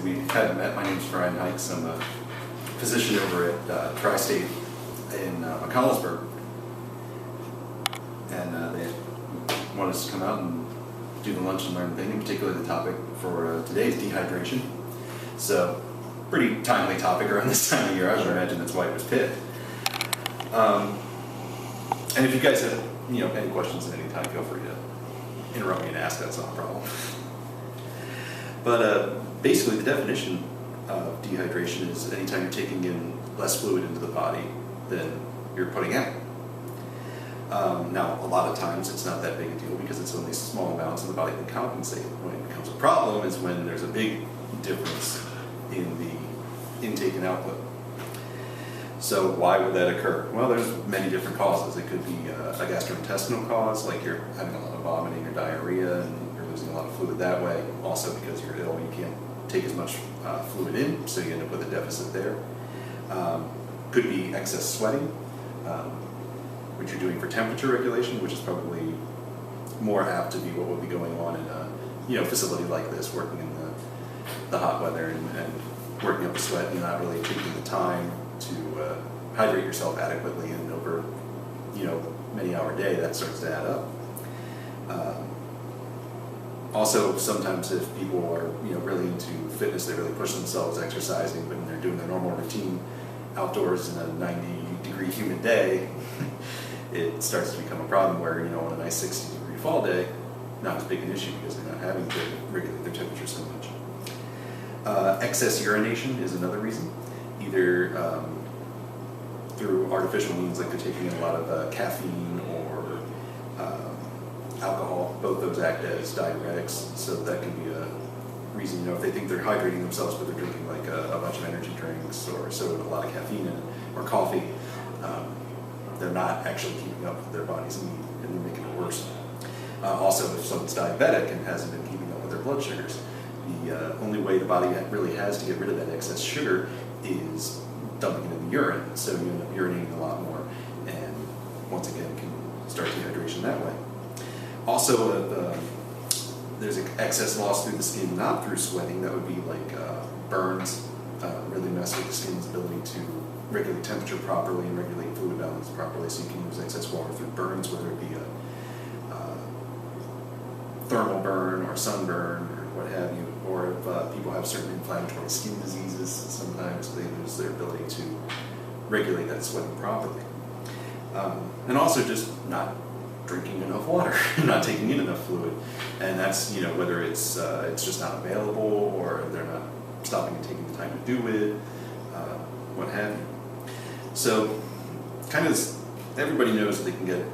we hadn't met, my name's Brian Hikes. I'm a physician over at Tri-State in McConnellsburg. And they wanted us to come out and do the lunch and learn thing, in particular the topic for today is dehydration. So, pretty timely topic around this time of year. I would imagine that's why it was picked. And if you guys have any questions at any time, feel free to interrupt me and ask. That's not a problem. But basically, the definition of dehydration is anytime you're taking in less fluid into the body than you're putting out. Now, a lot of times it's not that big a deal because it's only small amounts and the body can compensate. When it becomes a problem is when there's a big difference in the intake and output. So why would that occur? Well, there's many different causes. It could be a gastrointestinal cause, like you're having a lot of vomiting or diarrhea and you're losing a lot of fluid that way. Also because you're ill, you can't take as much fluid in, so you end up with a deficit there. Could be excess sweating, which you're doing for temperature regulation, which is probably more apt to be what would be going on in a facility like this, working in the hot weather and working up a sweat and not really taking the time to hydrate yourself adequately, and over many hour day that starts to add up. Also, sometimes if people are really into fitness, they really push themselves exercising, but when they're doing their normal routine outdoors in a 90-degree humid day, it starts to become a problem where on a nice 60-degree fall day, not as big an issue because they're not having to regulate their temperature so much. Excess urination is another reason. Either through artificial means, like they're taking in a lot of caffeine or alcohol. Both those act as diuretics, so that can be a reason. If they think they're hydrating themselves, but they're drinking like a bunch of energy drinks or soda with a lot of caffeine in it, or coffee, they're not actually keeping up with their body's need, and they're making it worse. Also, if someone's diabetic and hasn't been keeping up with their blood sugars, the only way the body really has to get rid of that excess sugar is dumping it in the urine. So you end up urinating a lot more, and once again can start dehydration that way. Also, there's excess loss through the skin, not through sweating. That would be like burns, really mess with the skin's ability to regulate temperature properly and regulate fluid balance properly, so you can use excess water through burns, whether it be a thermal burn or sunburn or what have you, or if people have certain inflammatory skin diseases, sometimes they lose their ability to regulate that sweating properly. And also just not drinking enough water, not taking in enough fluid, and that's whether it's just not available or they're not stopping and taking the time to do it, what have you. So, kind of everybody knows that they can get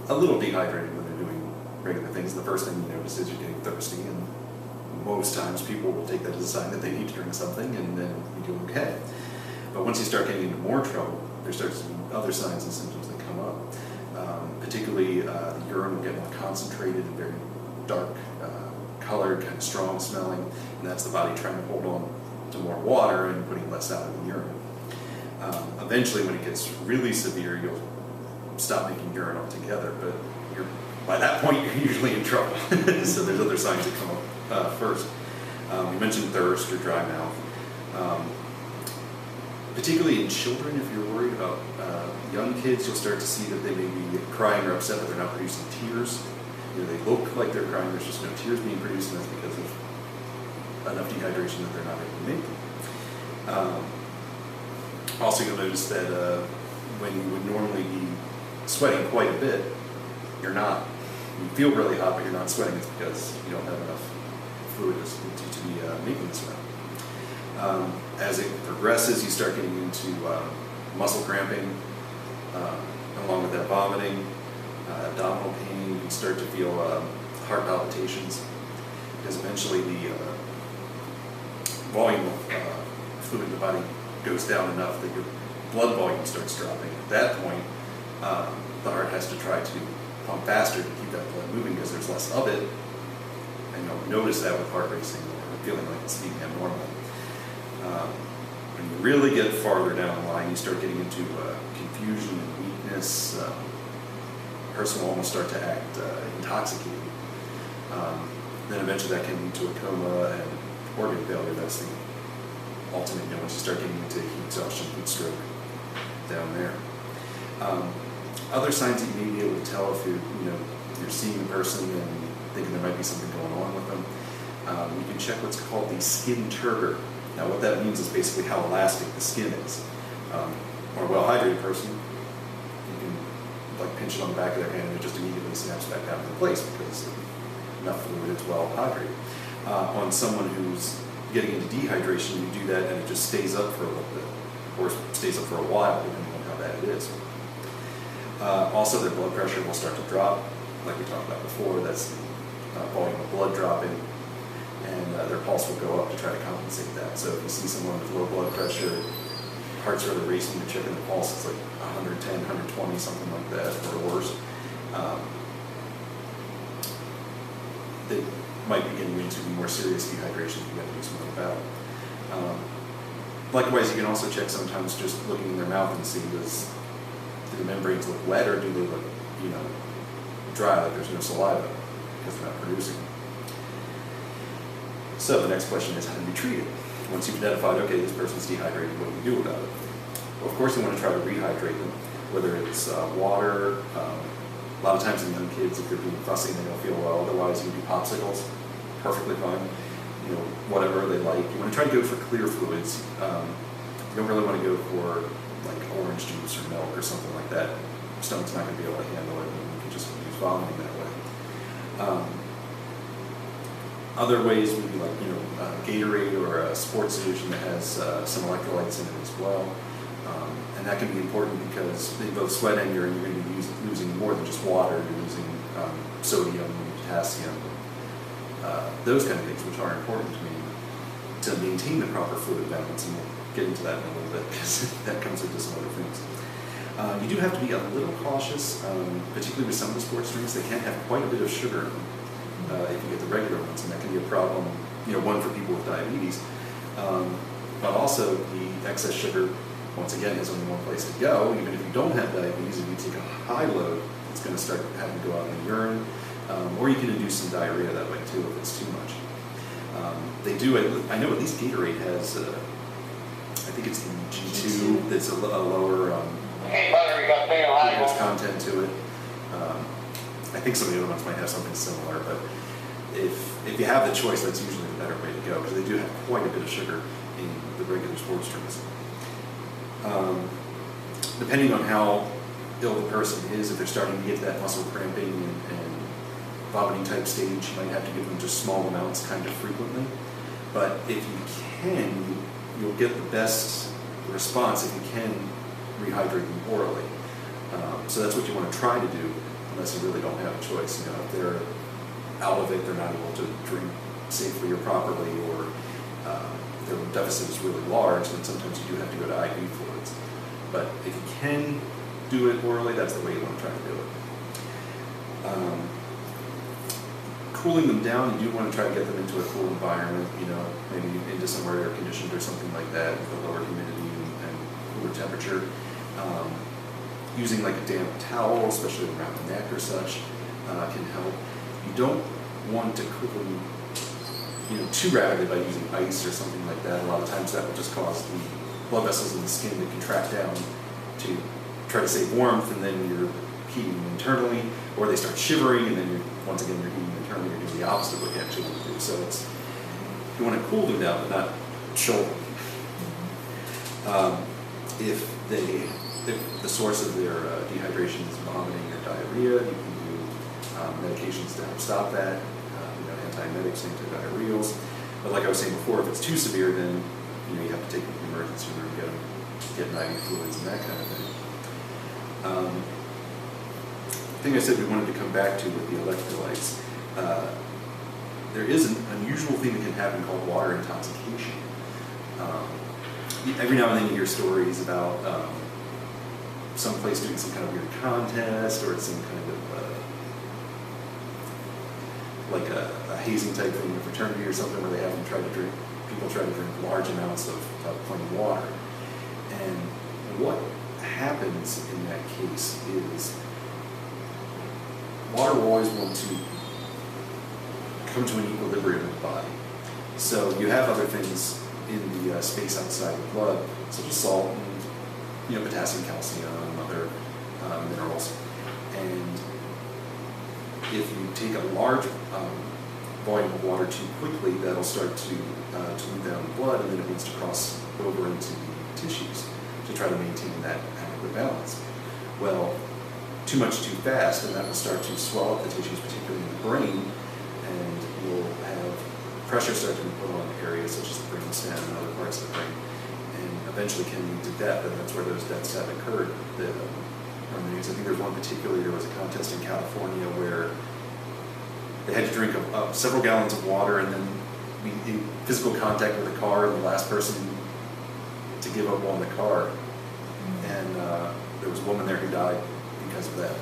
a little dehydrated when they're doing regular things. The first thing you notice is you're getting thirsty, and most times people will take that as a sign that they need to drink something, and then you do okay. But once you start getting into more trouble, there starts to be other signs and symptoms that come up. Particularly, the urine will get more concentrated and very dark colored, kind of strong smelling, and that's the body trying to hold on to more water and putting less out of the urine. Eventually, when it gets really severe, you'll stop making urine altogether, but by that point, you're usually in trouble. So there's other signs that come up first. We mentioned thirst or dry mouth. Particularly in children, if you're worried about young kids, you'll start to see that they may be crying or upset, but they're not producing tears. They look like they're crying, there's just no tears being produced, and that's because of enough dehydration that they're not able to make them. Also, you'll notice that when you would normally be sweating quite a bit, you're not. You feel really hot, but you're not sweating. It's because you don't have enough fluid to be making the sweat. As it progresses, you start getting into muscle cramping, along with that vomiting, abdominal pain. You can start to feel heart palpitations, because eventually the volume of fluid in the body goes down enough that your blood volume starts dropping. At that point, the heart has to try to pump faster to keep that blood moving because there's less of it, and you'll notice that with heart racing or feeling like it's beating abnormal. When you really get farther down the line, you start getting into confusion and weakness. A person will almost start to act intoxicated. Then eventually that can lead to a coma and organ failure. That's the ultimately, once you start getting into heat exhaustion, heat stroke down there. Other signs that you may be able to tell if you're seeing a person and thinking there might be something going on with them, you can check what's called the Skin Turgor. Now, what that means is basically how elastic the skin is. Or a well-hydrated person, you can pinch it on the back of their hand and it just immediately snaps back down into place because enough fluid is well hydrated. On someone who's getting into dehydration, you do that and it just stays up for a little bit, or stays up for a while, depending on how bad it is. Also, their blood pressure will start to drop, like we talked about before. That's the volume of blood dropping, and their pulse will go up to try to compensate that. So if you see someone with low blood pressure, heart's really racing, you're checking the pulse, it's like 110, 120, something like that, or worse. They might be getting into more serious dehydration that you have to do something about. Likewise, you can also check sometimes just looking in their mouth and see do the membranes look wet or do they look, dry, like there's no saliva because they're not producing. So the next question is, how do you treat it? Once you've identified, okay, this person's dehydrated, what do you do about it? Well, of course, you want to try to rehydrate them, whether it's water. A lot of times in young kids, if they're being fussy and they don't feel well, otherwise you can do popsicles, perfectly fine. Whatever they like. You want to try to go for clear fluids. You don't really want to go for like orange juice or milk or something like that. Your stomach's not going to be able to handle it, and you can just use vomiting that way. Other ways would be like Gatorade or a sports solution that has some electrolytes in it as well. And that can be important because in both sweat and urine, you're going to be losing more than just water. You're losing sodium, potassium, those kind of things, which are important to maintain the proper fluid balance. And we'll get into that in a little bit because that comes into some other things. You do have to be a little cautious, particularly with some of the sports drinks. They can have quite a bit of sugar in them if you get the regular ones, and that can be a problem. One for people with diabetes, but also the excess sugar, once again, has only one place to go. Even if you don't have diabetes, if you take a high load, it's going to start having to go out in the urine, or you can induce some diarrhea that way too if it's too much. They do. I know at least Gatorade has. I think it's the G2 that's a lower glucose content to it. I think some of the other ones might have something similar, but if you have the choice, that's usually the better way to go because they do have quite a bit of sugar in the regular sports drinks. Depending on how ill the person is, if they're starting to get that muscle cramping and vomiting type stage, you might have to give them just small amounts kind of frequently. But if you can, you'll get the best response if you can rehydrate them orally. So that's what you want to try to do, unless you really don't have a choice. If they're out of it, they're not able to drink safely or properly, or their deficit is really large, then sometimes you do have to go to IV fluids. But if you can do it orally, that's the way you want to try to do it. Cooling them down, you do want to try to get them into a cool environment, maybe into somewhere air conditioned or something like that with a lower humidity and cooler temperature. Using like a damp towel, especially around the neck or such, can help. You don't want to cool them too rapidly by using ice or something like that. A lot of times that will just cause the blood vessels in the skin to contract down to try to save warmth, and then you're heating them internally, or they start shivering, and then once again you're heating internally. You're doing the opposite of what you actually want to do. So you want to cool them down, but not chill them. If the source of their dehydration is vomiting or diarrhea, you can do medications to help stop that. Antiemetics, antidiarrheals. But like I was saying before, if it's too severe, then you have to take them to the emergency room, get IV fluids and that kind of thing. The thing I said we wanted to come back to with the electrolytes, there is an unusual thing that can happen called water intoxication. Every now and then you hear stories about some place doing some kind of weird contest, or some kind of like a hazing type thing in a fraternity or something, where they have them people try to drink large amounts of plain water. And what happens in that case is water will always want to come to an equilibrium in the body. So you have other things in the space outside the blood, such as salt and potassium, calcium, and other minerals. And if you take a large volume of water too quickly, that'll start to move down the blood, and then it needs to cross over into the tissues to try to maintain that adequate balance. Well, too much too fast, and that will start to swell up the tissues, particularly in the brain, and you'll have pressure start to be put on areas such as the brain stem and other parts of the brain, and eventually can lead to death, and that's where those deaths have occurred. On the news, I think there's one particularly, there was a contest in California where they had to drink several gallons of water and then be in physical contact with a car, and the last person to give up on the car. And there was a woman there who died because of that.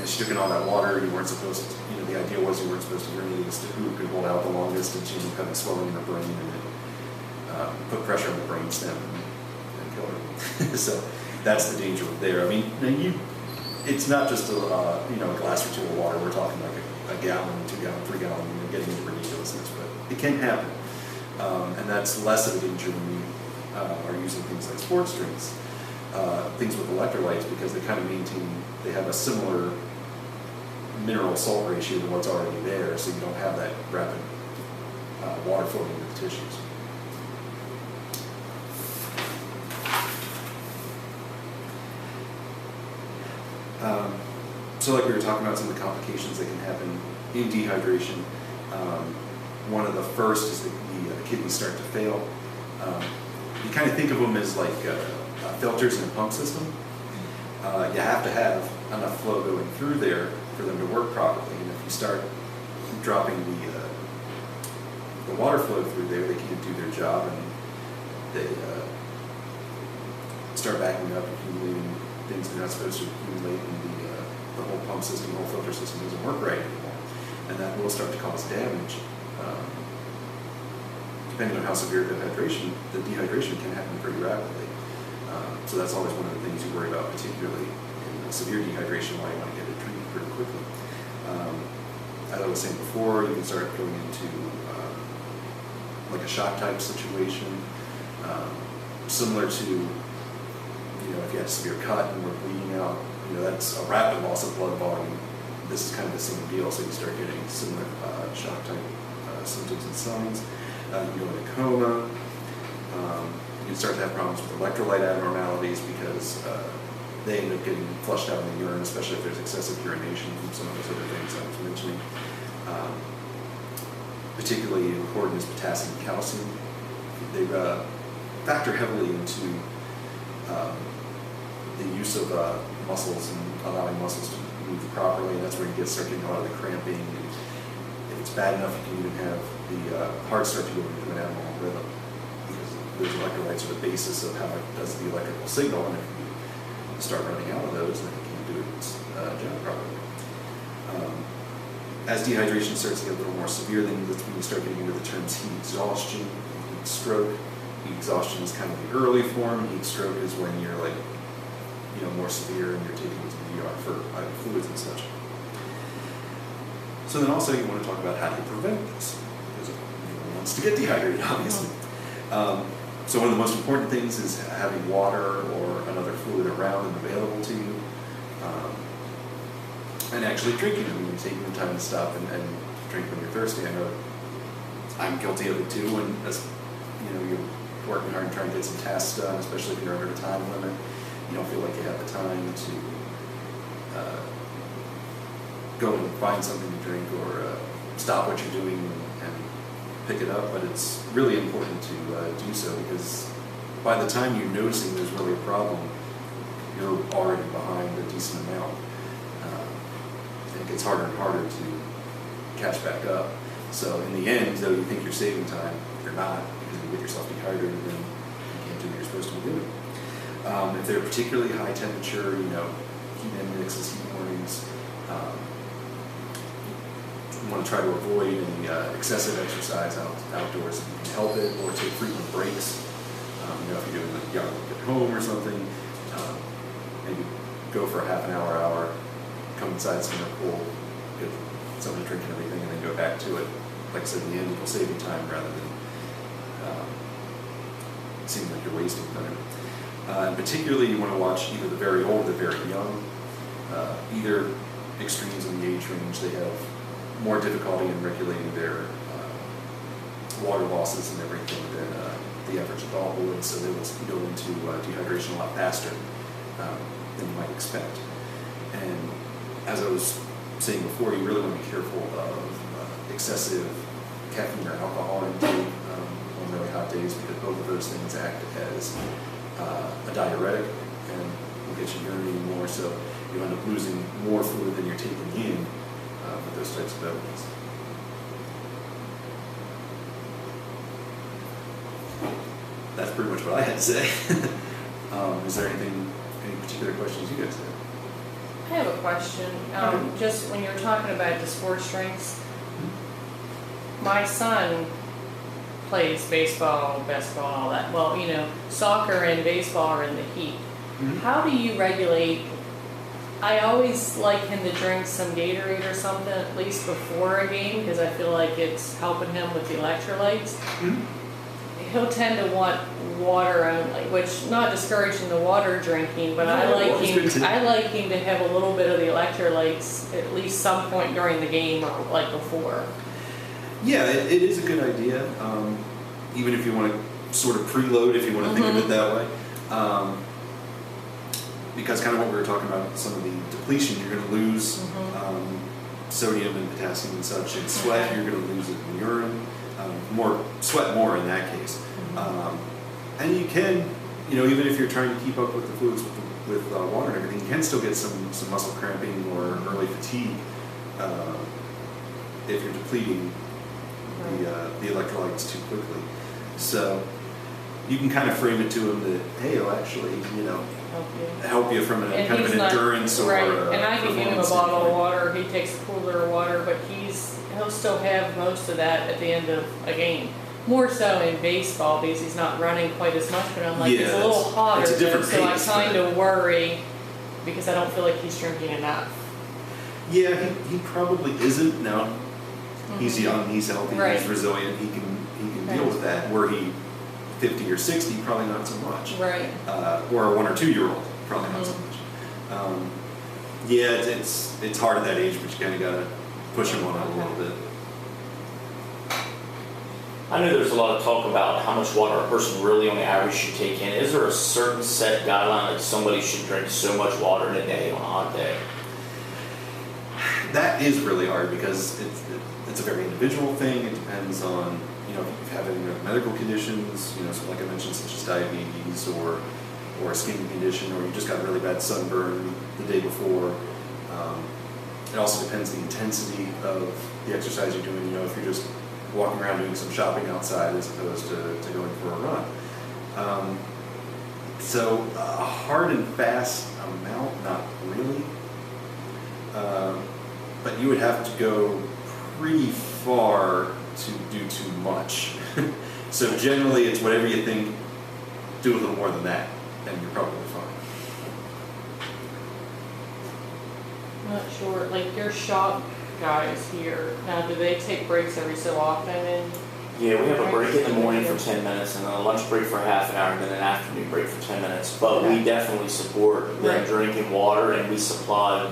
She took in all that water. You weren't supposed to, the idea was you weren't supposed to urinate as to who could hold out the longest, and she ended up having swelling in her brain, and it put pressure on the brain stem and killed her. So that's the danger there. I mean, it's not just a glass or two of water. We're talking like a gallon, 2 gallon, 3 gallon. Getting into ridiculousness, but it can happen, and that's less of a danger when you are using things like sports drinks, things with electrolytes, because they kind of they have a similar mineral salt ratio to what's already there, so you don't have that rapid water flowing into the tissues. So like we were talking about some of the complications that can happen in dehydration. One of the first is the kidneys start to fail. You kind of think of them as like filters in a pump system. You have to have enough flow going through there for them to work properly. And if you start dropping the water flow through there, they can't do their job, and they start backing up, accumulating things they're not supposed to accumulate, and the whole pump system, the whole filter system doesn't work right anymore. And that will start to cause damage. Depending on how severe the dehydration can happen pretty rapidly. So that's always one of the things you worry about, particularly in severe dehydration, why you want to get it treated pretty quickly. As I was saying before, you can start going into like a shock type situation, similar to if you had a severe cut and were bleeding out. That's a rapid loss of blood volume. This is kind of the same deal, so you start getting similar shock type symptoms and signs. You go into coma. You can start to have problems with electrolyte abnormalities because they end up getting flushed out in the urine, especially if there's excessive urination from some of those other things I was mentioning. Particularly important is potassium and calcium. They factor heavily into the use of muscles and allowing muscles to move properly, and that's where you start getting a lot of the cramping. And if it's bad enough, you can even have the heart start to go into an abnormal rhythm, because those electrolytes are the basis of how it does the electrical signal, and if you start running out of those, then it can't do its job properly. As dehydration starts to get a little more severe, then that's when you start getting into the terms heat exhaustion, heat stroke. Heat exhaustion is kind of the early form. Heat stroke is when you're more severe and you're taken to the ER for either fluids and such. So then also you want to talk about how do you prevent this, because everyone wants to get dehydrated, obviously. So one of the most important things is having water or another fluid around and available to you, and actually drinking. I mean, taking the time to stop and drink when you're thirsty. I know I'm guilty of it too, when you're working hard and trying to get some tasks done, especially if you're under a time limit. You don't feel like you have the time to go and find something to drink or stop what you're doing and pick it up, but it's really important to do so, because by the time you're noticing there's really a problem, you're already behind a decent amount. It gets harder and harder to catch back up. So in the end, though you think you're saving time, you're not, because you get yourself dehydrated and you can't do what you're supposed to be doing. If they're particularly high temperature, heat indexes, heat warnings, you want to try to avoid any excessive exercise outdoors if you can help it, or take frequent breaks. If you're doing like yoga at home or something, maybe go for a half an hour, come inside somewhere cool, get something to drink and everything, and then go back to it. Like I said, in the end, it'll save you time rather than seems like you're wasting time. And particularly, you want to watch either the very old or the very young. Either extremes in the age range, they have more difficulty in regulating their water losses and everything than the average adult would, so they will go into dehydration a lot faster than you might expect. And as I was saying before, you really want to be careful of excessive caffeine or alcohol intake on really hot days, because both of those things act as a diuretic and will get you urinating more, so you end up losing more fluid than you're taking in with those types of beverages. That's pretty much what I had to say. Is there any particular questions you guys have? I have a question. Just when you're talking about the sports drinks, my son plays baseball, basketball, all that. Well, you know, soccer and baseball are in the heat. Mm-hmm. How do you regulate? I always like him to drink some Gatorade or something at least before a game, because I feel like it's helping him with the electrolytes. Mm-hmm. He'll tend to want water only, which not discouraging the water drinking, but I like him to have a little bit of the electrolytes at least some point during the game or like before. Yeah, it is a good idea. Even if you want to sort of preload, if you want to think of it that way. Because kind of what we were talking about, some of the depletion, you're going to lose sodium and potassium and such in sweat. You're going to lose it in urine. More sweat more in that case. And you can, you know, even if you're trying to keep up with the fluids with water and everything, you can still get some muscle cramping or early fatigue if you're depleting the electrolytes too quickly. So you can kind of frame it to him that, hey, it'll actually, you know, help you from kind of an endurance or and I can give him a performance bottle of standpoint. water. He takes a cooler of water, but he'll still have most of that at the end of a game. More so in baseball because he's not running quite as much, but I'm like, he's a little hotter, it's a different so I pace, kind of worry because I don't feel like he's drinking enough. Yeah, he probably isn't. Now, he's young, he's healthy, he's resilient, he can deal with that. Were he 50 or 60, probably not so much. Right. Or a 1 or 2 year old, probably not so much. Yeah, it's hard at that age, but you kind of got to push him on it a little bit. I know there's a lot of talk about how much water a person really on the average should take in. Is there a certain set guideline that somebody should drink so much water in a day on a hot day? That is really hard because it's a very individual thing. It depends on, you know, if you have any medical conditions, you know, so like I mentioned, such as diabetes or a skin condition, or you just got really bad sunburn the day before. It also depends on the intensity of the exercise you're doing. You know, if you're just walking around doing some shopping outside as opposed to going for a run. So a hard and fast amount, not really. But you would have to go pretty far to do too much. So generally it's whatever you think, do a little more than that, and you're probably fine. I'm not sure, like your shop guys here, now do they take breaks every so often? And Yeah, we have a break in the morning for 10 minutes and then a lunch break for half an hour and then an afternoon break for 10 minutes. But we definitely support them drinking water, and we supply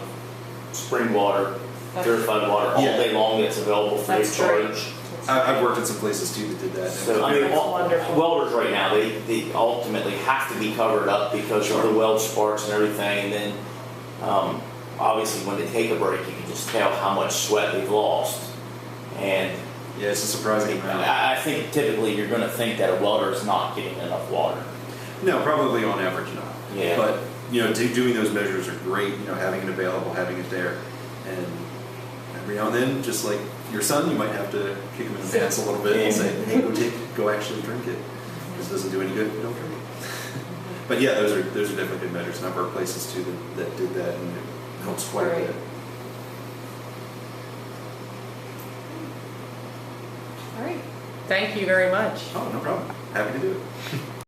spring water, purified water all day long that's available free of charge. I've worked at some places too that did that. So I mean, welders right now, they ultimately have to be covered up because of the weld sparks and everything, and then obviously when they take a break you can just tell how much sweat they've lost. And yeah, it's a surprising amount. I think typically you're going to think that a welder is not getting enough water. No, probably on average not. Yeah. But you know, doing those measures are great. You know, having it available, having it there, and every now and then, just like your son, you might have to kick him in the pants a little bit and say, "Hey, go actually drink it. This doesn't do any good. Don't drink it." But yeah, those are definitely good measures. And I've worked places too that did that, and it helps quite a bit. All right. Thank you very much. Oh, no problem. Happy to do it.